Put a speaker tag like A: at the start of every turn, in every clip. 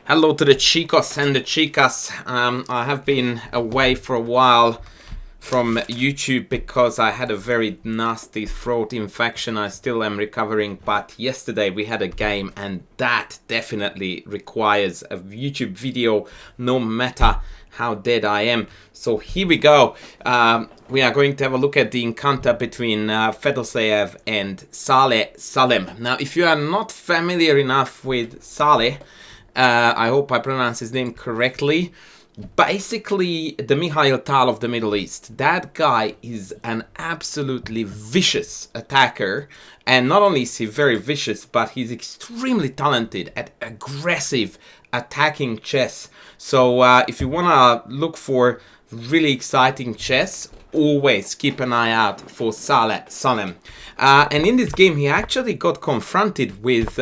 A: Hello to the chicos and the chicas. I have been away for a while from YouTube because I had a very nasty throat infection. I still am recovering, but yesterday we had a game and that definitely requires a YouTube video no matter how dead I am. So here we go. We are going to have a look at the encounter between Fedoseev and Saleh. Now, if you are not familiar enough with Saleh, I hope I pronounce his name correctly. Basically, the Mikhail Tal of the Middle East. That guy is an absolutely vicious attacker. And not only is he very vicious, but he's extremely talented at aggressive attacking chess. So if you want to look for really exciting chess, always keep an eye out for Saleh. And in this game, he actually got confronted with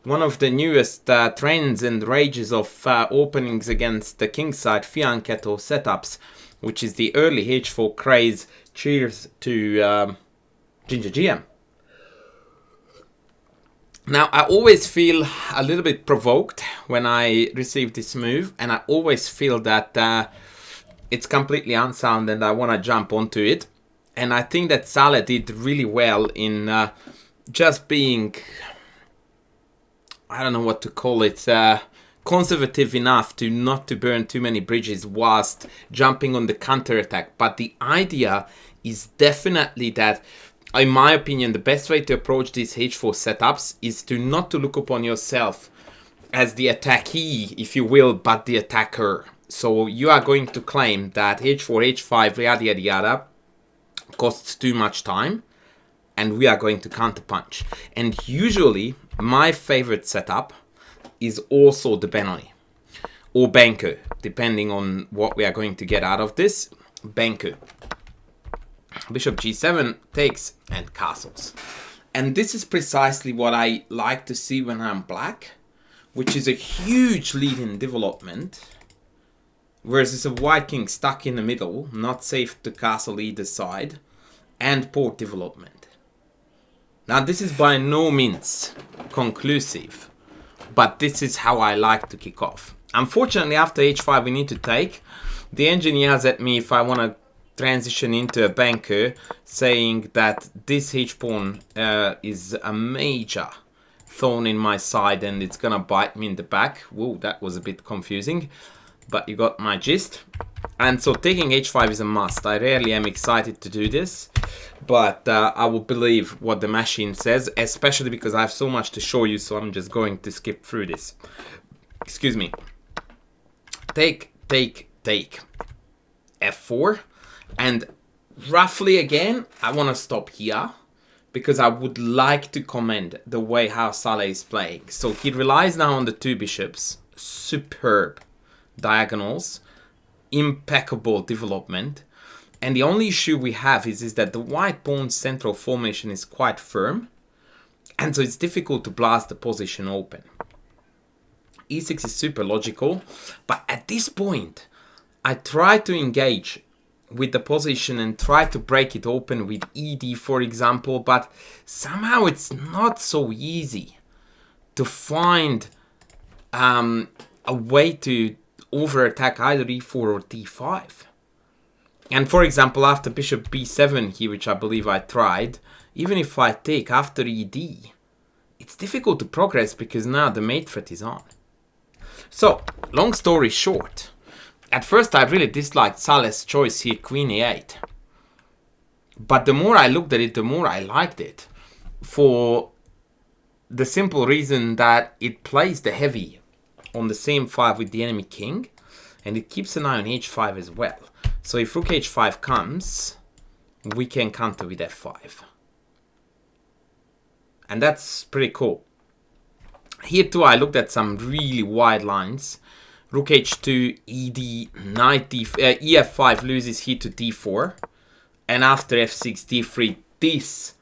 A: one of the newest trends and rages of openings against the kingside fianchetto setups, which is the early H4 Craze. Cheers to Ginger GM. Now, I always feel a little bit provoked when I receive this move, and I always feel that it's completely unsound and I want to jump onto it. And I think that Saleh did really well in just being, I don't know what to call it, conservative enough to not to burn too many bridges whilst jumping on the counterattack. But the idea is definitely that, in my opinion, the best way to approach these H4 setups is to not to look upon yourself as the attackee, if you will, but the attacker. So you are going to claim that H4, H5, yada yada yada costs too much time, and we are going to counterpunch. And usually, my favorite setup is also the Benoni or Benko, depending on what we are going to get out of this. Benko. Bishop G7 takes and castles. And this is precisely what I like to see when I'm black, which is a huge lead in development. Whereas it's a white king stuck in the middle, not safe to castle either side, and poor development. Now this is by no means conclusive, but this is how I like to kick off. Unfortunately, after h5 we need to take. The engine yells at me if I want to transition into a banker, saying that this h-pawn is a major thorn in my side and it's gonna bite me in the back. Whoa, that was a bit confusing. But you got my gist. And so taking h5 is a must. I rarely am excited to do this, but I will believe what the machine says, especially because I have so much to show you, so I'm just going to skip through this. Excuse me. Take, f4. And roughly again, I want to stop here because I would like to comment the way how Saleh is playing. So he relies now on the two bishops. Superb diagonals, impeccable development, and the only issue we have is that the white pawn's central formation is quite firm, and so it's difficult to blast the position open. e6 is super logical, but at this point I try to engage with the position and try to break it open with ed, for example, but somehow it's not so easy to find a way to over-attack either e4 or d5. And for example, after bishop b7 here, which I believe I tried, even if I take after ed, it's difficult to progress because now the mate threat is on. So, long story short, at first I really disliked Saleh's choice here, queen e8. But the more I looked at it, the more I liked it. For the simple reason that it plays the heavy on the same 5 with the enemy king, and it keeps an eye on h5 as well. So if rook h5 comes, we can counter with f5. And that's pretty cool. Here too I looked at some really wide lines. Rook h2, ed, knight ef5 loses here to d4. And after f6, d3, this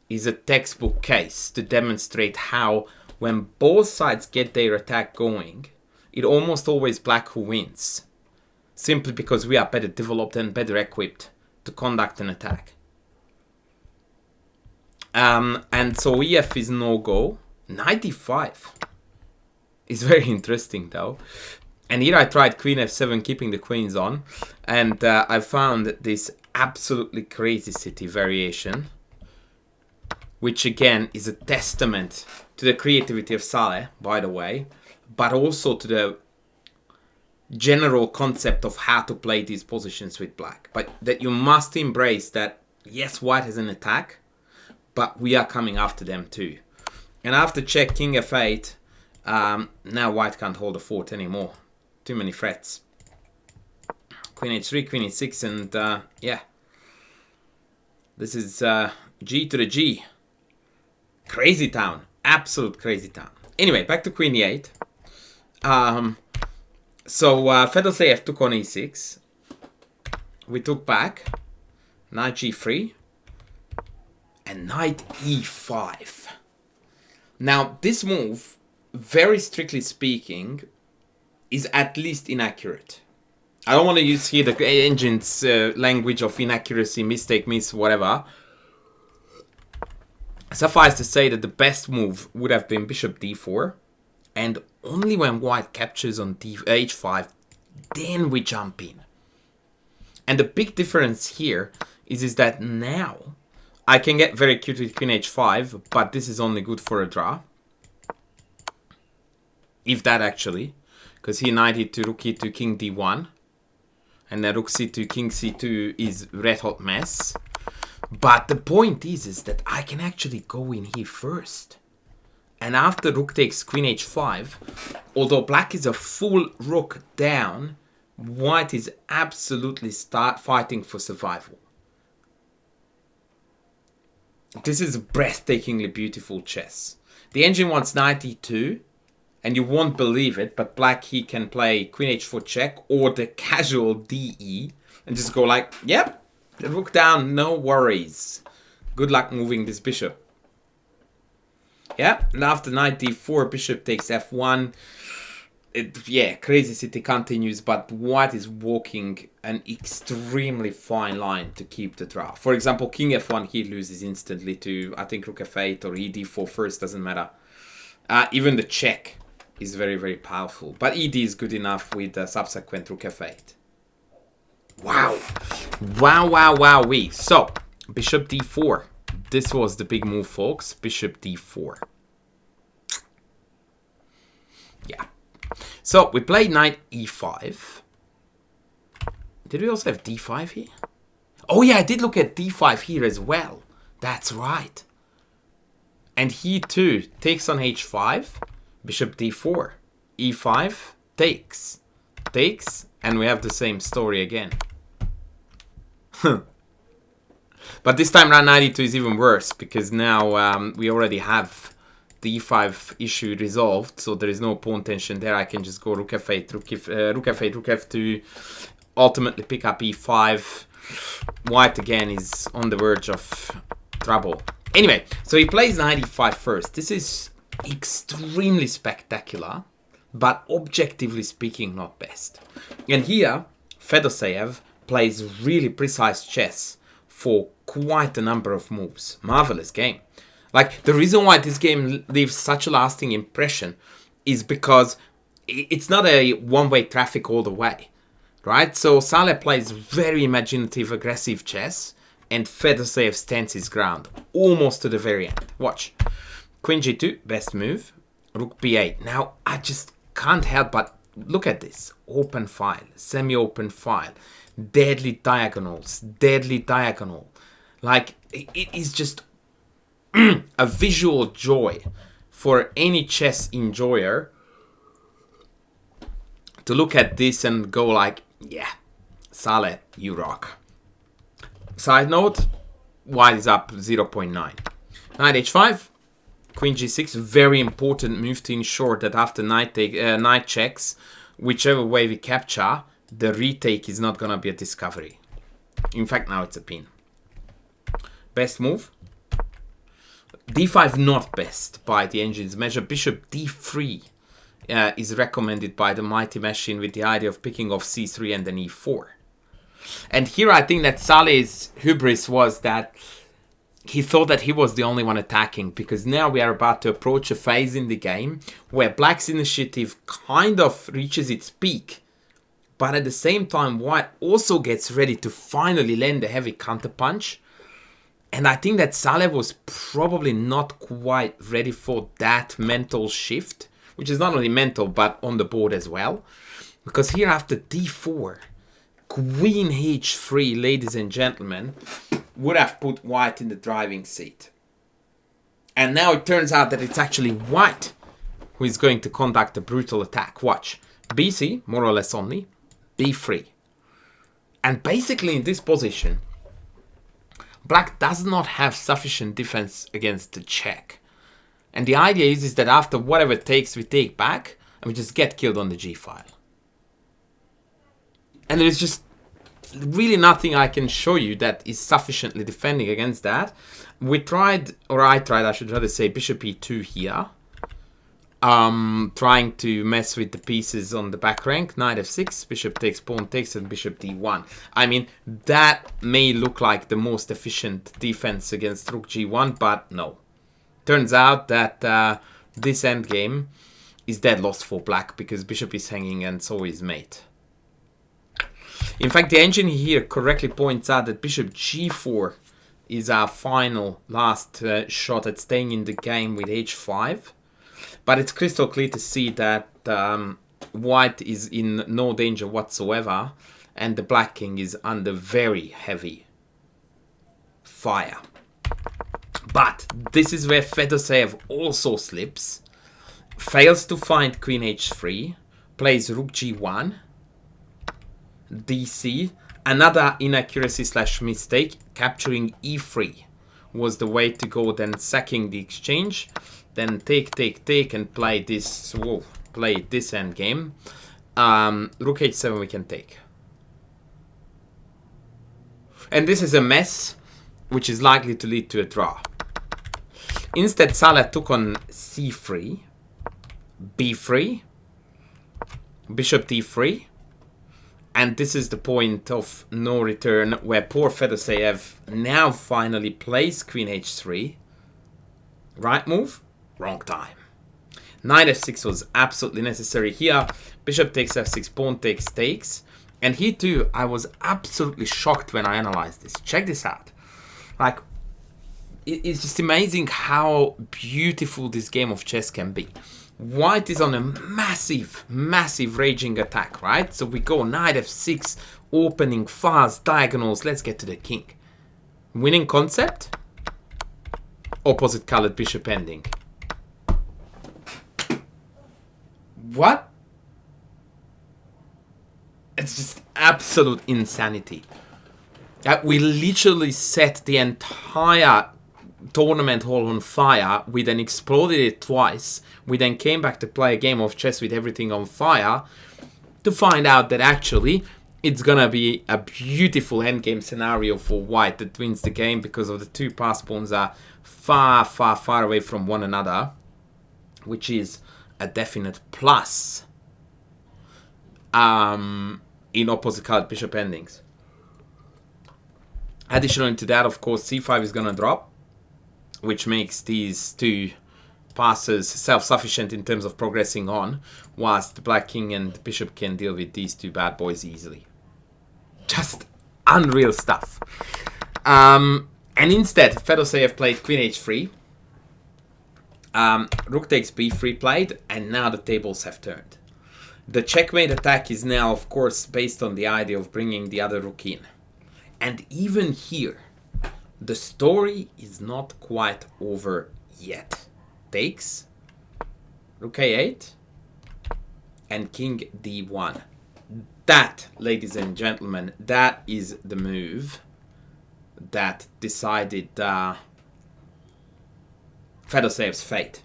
A: is a textbook case to demonstrate how when both sides get their attack going, it almost always black who wins. Simply because we are better developed and better equipped to conduct an attack. And so ef is no go. Knight d5. is very interesting though. And here I tried queen f7, keeping the queens on, and I found this absolutely crazy city variation, which again is a testament to the creativity of Saleh, by the way, but also to the general concept of how to play these positions with black. But that you must embrace that, yes, white has an attack, but we are coming after them too. And after check king f8, now white can't hold the fort anymore. Too many threats. Queen h3, queen h6, and yeah. This is G to the G. Crazy town. Absolute crazy town. Anyway, back to queen e8. So Fedoseev took on e6. We took back. Knight g3. And knight e5. Now, this move, very strictly speaking, is at least inaccurate. I don't want to use here the engine's language of inaccuracy, mistake, miss, whatever. Suffice to say that the best move would have been bishop d4. And only when white captures on h5, then we jump in. And the big difference here is that now I can get very cute with queen h5, but this is only good for a draw. If that actually. Because he knighted to rook e2, king d1. And then rook c2, king c2 is red hot mess. But the point is that I can actually go in here first. And after rook takes queen h5, although black is a full rook down, white is absolutely fighting for survival. This is breathtakingly beautiful chess. The engine wants knight e2. And you won't believe it, but black, he can play queen h4 check or the casual de and just go like, yep, the rook down, no worries. Good luck moving this bishop. Yeah, and after knight d4, bishop takes f1. Yeah, crazy city continues, but white is walking an extremely fine line to keep the draw. For example, king f1, he loses instantly to, I think, rook f8 or ed4 first, doesn't matter. Even the check is very, very powerful. But ed is good enough with the subsequent rook f8. Wow. Wow, wow, wow, wee. So, bishop d4. This was the big move, folks. Bishop d4. Yeah. So, we played knight e5. Did we also have d5 here? Oh, yeah, I did look at d5 here as well. That's right. And he, too, takes on h5. Bishop d4, e5, takes, and we have the same story again. But this time round 92 is even worse, because now we already have the e5 issue resolved, so there is no pawn tension there. I can just go rook f8, rook f8, rook f2, ultimately pick up e5. White again is on the verge of trouble. Anyway, so he plays knight e5 first. This is extremely spectacular, but objectively speaking, not best. And here, Fedoseev plays really precise chess for quite a number of moves. Marvelous game. Like, the reason why this game leaves such a lasting impression is because it's not a one-way traffic all the way, right? So Saleh plays very imaginative, aggressive chess, and Fedoseev stands his ground almost to the very end. Watch. Queen g2, best move. Rook b8. Now, I just can't help but look at this. Open file, semi-open file. Deadly diagonals, deadly diagonal. Like, it is just a visual joy for any chess enjoyer to look at this and go like, yeah, Saleh, you rock. Side note, white is up 0.9. Knight h5. Queen g6, very important move to ensure that after knight checks, whichever way we capture, the retake is not going to be a discovery. In fact, now it's a pin. Best move. d5 not best by the engine's measure. Bishop d3 is recommended by the mighty machine with the idea of picking off c3 and then e4. And here I think that Saleh's hubris was that he thought that he was the only one attacking, because now we are about to approach a phase in the game where black's initiative kind of reaches its peak, but at the same time white also gets ready to finally land a heavy counterpunch. And I think that Saleh was probably not quite ready for that mental shift, which is not only mental but on the board as well. Because here after d4, queen h3, ladies and gentlemen, would have put white in the driving seat. And now it turns out that it's actually white who is going to conduct a brutal attack. Watch. bc, more or less only, b3. And basically in this position, black does not have sufficient defense against the check. And the idea is that after whatever it takes, we take back and we just get killed on the g file. And there is just really nothing I can show you that is sufficiently defending against that. We tried, or I tried, I should rather say, bishop e2 here. Trying to mess with the pieces on the back rank. Knight f6, bishop takes, pawn takes, and bishop d1. I mean, that may look like the most efficient defense against rook g1, but no. Turns out that this endgame is dead lost for black, because bishop is hanging and so is mate. In fact, the engine here correctly points out that bishop g4 is our final last shot at staying in the game with h5. But it's crystal clear to see that white is in no danger whatsoever, and the black king is under very heavy fire. But this is where Fedoseev also slips, fails to find queen h3, plays rook g1, dc, another inaccuracy / mistake, capturing e3 was the way to go, then sacking the exchange. Then take, and play this. Whoa, play this endgame. Rook h7 we can take. And this is a mess, which is likely to lead to a draw. Instead, Saleh took on c3, b3, bishop d3. And this is the point of no return, where poor Fedoseev now finally plays queen h3. Right move. Wrong time. Knight f6 was absolutely necessary here. Bishop takes f6, pawn takes. And here too, I was absolutely shocked when I analyzed this. Check this out. Like, it's just amazing how beautiful this game of chess can be. White is on a massive, massive raging attack, right? So we go knight f6, opening fast diagonals. Let's get to the king. Winning concept? Opposite colored bishop ending. What? It's just absolute insanity. We literally set the entire tournament hall on fire. We then exploded it twice. We then came back to play a game of chess with everything on fire to find out that actually it's gonna be a beautiful endgame scenario for white that wins the game, because of the two pass pawns are far, far, far away from one another, which is a definite plus in opposite colored bishop endings. Additionally to that, of course, c5 is gonna drop, which makes these two passes self-sufficient in terms of progressing on, whilst the black king and the bishop can deal with these two bad boys easily. Just unreal stuff. And instead, Fedoseev played queen h3. Rook takes b3 played, and now the tables have turned. The checkmate attack is now, of course, based on the idea of bringing the other rook in. And even here, the story is not quite over yet. Takes, rook a8, and king d1. That, ladies and gentlemen, that is the move that decided Fedoseev's fate.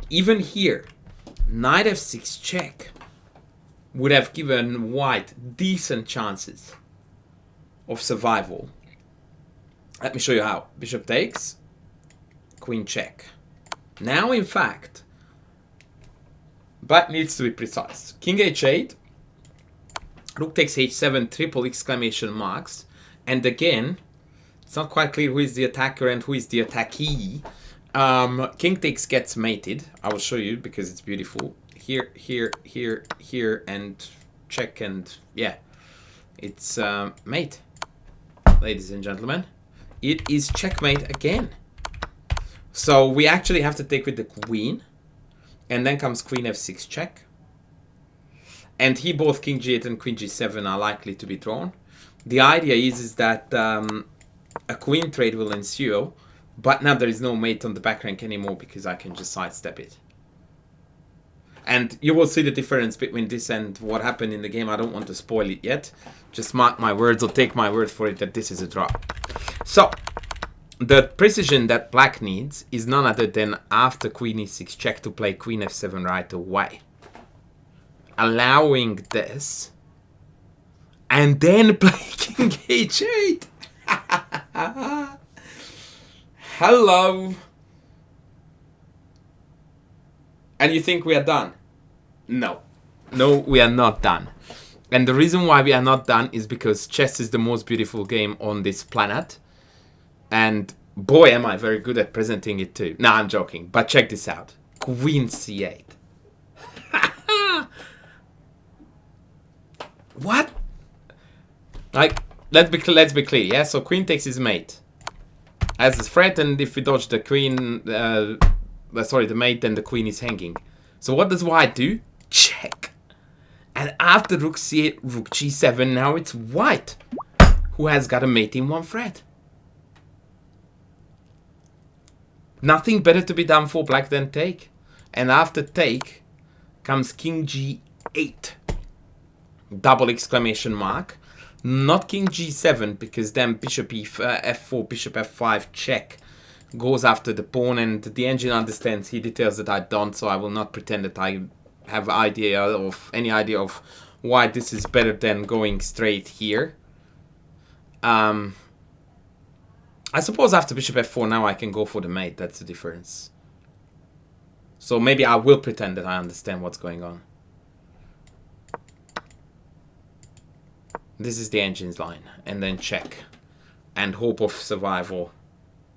A: Even here, knight f6 check would have given white decent chances of survival. Let me show you how. Bishop takes, queen check. Now, in fact, black needs to be precise. King h8, rook takes h7, triple exclamation marks, and again, It's not quite clear who is the attacker and who is the attackee. King takes gets mated. I will show you because it's beautiful. Here, here, here, here, and check, and yeah. It's mate, ladies and gentlemen. It is checkmate again. So we actually have to take with the queen. And then comes queen f6 check. And here both king g8 and queen g7 are likely to be drawn. The idea is that a queen trade will ensue. But now there is no mate on the back rank anymore because I can just sidestep it. And you will see the difference between this and what happened in the game. I don't want to spoil it yet. Just mark my words or take my word for it that this is a draw. So, the precision that black needs is none other than after queen e6 check to play queen f7 right away. Allowing this. And then play king h8. Hello. And you think we are done? No. No, we are not done. And the reason why we are not done is because chess is the most beautiful game on this planet. And boy, am I very good at presenting it too. Nah, I'm joking. But check this out. Queen c8. What? Like, let's be clear, yeah? So queen takes his mate. As a threat, and if we dodge the queen... sorry, the mate, then the queen is hanging. So what does white do? Check. And after rook c8, rook g7, now it's white who has got a mate in one thread. Nothing better to be done for black than take. And after take comes king g8. Double exclamation mark. Not king g7, because then bishop f4, bishop f5, check. Goes after the pawn, and the engine understands he details that I don't, so I will not pretend that I have any idea of why this is better than going straight here. I suppose after bishop f4 now I can go for the mate, that's the difference. So maybe I will pretend that I understand what's going on. This is the engine's line, and then check. And hope of survival,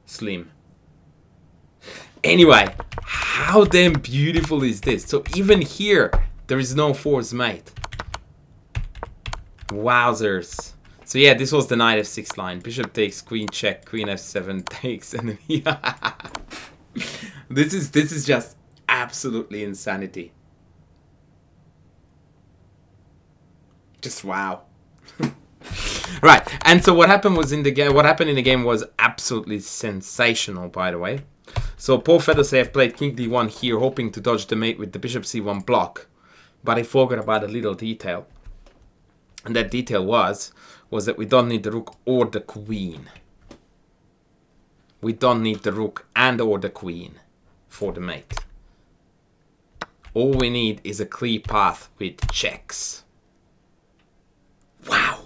A: slim. Anyway, how damn beautiful is this? So even here, there is no force mate. Wowzers. So yeah, this was the knight f6 line. Bishop takes, queen check, queen f7 takes, and then yeah. This is just absolutely insanity. Just wow. Right, and so what happened was in the game. What happened in the game was absolutely sensational, by the way. So poor Fedoseev played king d1 here, hoping to dodge the mate with the bishop c1 block, but he forgot about a little detail, and that detail was that we don't need the rook or the queen. We don't need the rook and or the queen for the mate. All we need is a clear path with checks. Wow.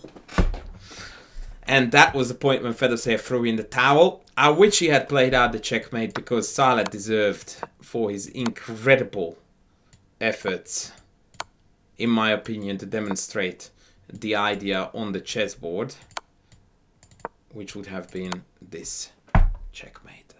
A: And that was the point when Fedoseev threw in the towel. I wish he had played out the checkmate, because Saleh deserved for his incredible efforts, in my opinion, to demonstrate the idea on the chessboard, which would have been this checkmate.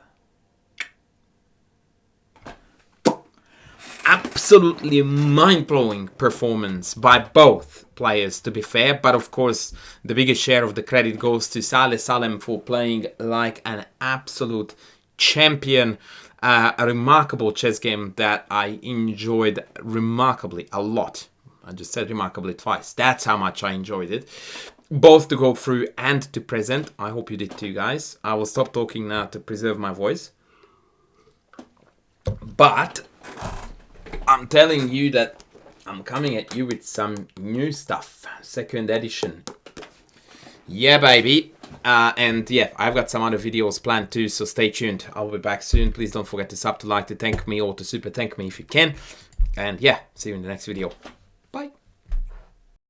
A: Absolutely mind-blowing performance by both players, to be fair, but of course the biggest share of the credit goes to Saleh for playing like an absolute champion. A remarkable chess game that I enjoyed remarkably a lot. I just said remarkably twice. That's how much I enjoyed it. Both to go through and to present. I hope you did too, guys. I will stop talking now to preserve my voice. But I'm telling you that I'm coming at you with some new stuff. Second edition. Yeah, baby. And yeah, I've got some other videos planned too, so stay tuned. I'll be back soon. Please don't forget to sub, to like, to thank me, or to super thank me if you can. And yeah, see you in the next video.